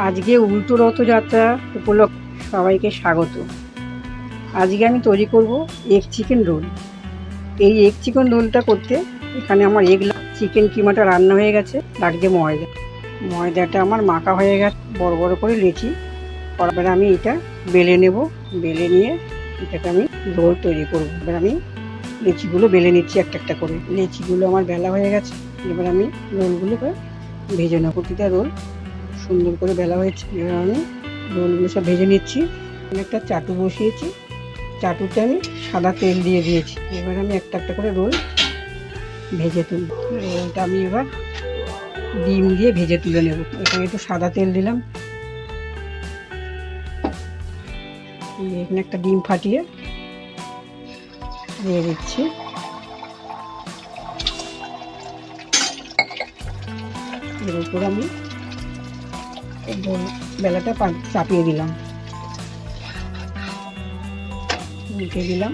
আজকে উল্টো রথযাত্রা উপলক্ষে সবাইকে স্বাগত। আজকে আমি তৈরি করব এগ চিকেন রোল। এই এগ চিকেন রোলটা করতে এখানে আমার চিকেন কিমাটা রান্না হয়ে গেছে, লাগছে ময়দাটা আমার মাখা হয়ে গেছে, বড় বড় করে লেচি করার আমি এটা বেলে নেব। বেলে নিয়ে এটাকে আমি রোল তৈরি করব। এবার আমি লেচিগুলো বেলে নিচ্ছি একটা একটা করে। লেচিগুলো আমার বেলা হয়ে গেছে, এবার আমি রোলগুলোকে ভেজে নেব। প্রতিটা রোল সুন্দর করে বেলা হয়েছে, এবার আমি রোলগুলো সব ভেজে নিচ্ছি। আমি একটা চাটু বসিয়েছি, চাটুতে আমি সাদা তেল দিয়ে দিয়েছি। এবার আমি একটা একটা করে রোল ভেজে তুলব। রোলটা আমি এবার ডিম দিয়ে ভেজে তুলে নেব। এখানে একটু সাদা তেল দিলাম, এখানে একটা ডিম ফাটিয়ে দিয়ে দিচ্ছি। এর উপর আমি বেলাটা চাপিয়ে দিলাম, উল্টে দিলাম।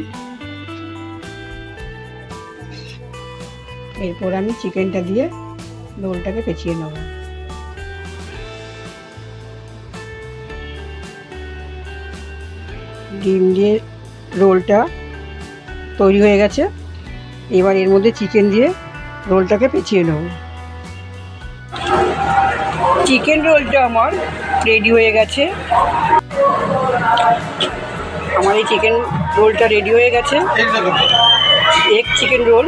এরপর আমি চিকেনটা দিয়ে রোলটাকে পেঁচিয়ে নেব। ডিম দিয়ে রোলটা তৈরি হয়ে গেছে, এবার এর মধ্যে চিকেন দিয়ে রোলটাকে পেঁচিয়ে নেব। চিকেন রোলটা আমার রেডি হয়ে গেছে। আমার এই চিকেন রোলটা রেডি হয়ে গেছে, এগ চিকেন রোল।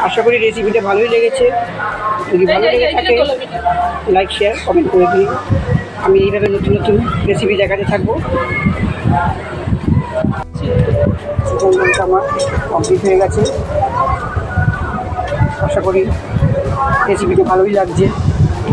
আশা করি রেসিপিটা ভালোই লেগেছে। যদি ভালো লেগে থাকে লাইক শেয়ার কমেন্ট করে দিন। আমি এইভাবে নতুন নতুন রেসিপি দেখাতে থাকবো। চিকেন রোলটা আমার কমপ্লিট হয়ে গেছে। আশা করি রেসিপিটা ভালোই লাগছে।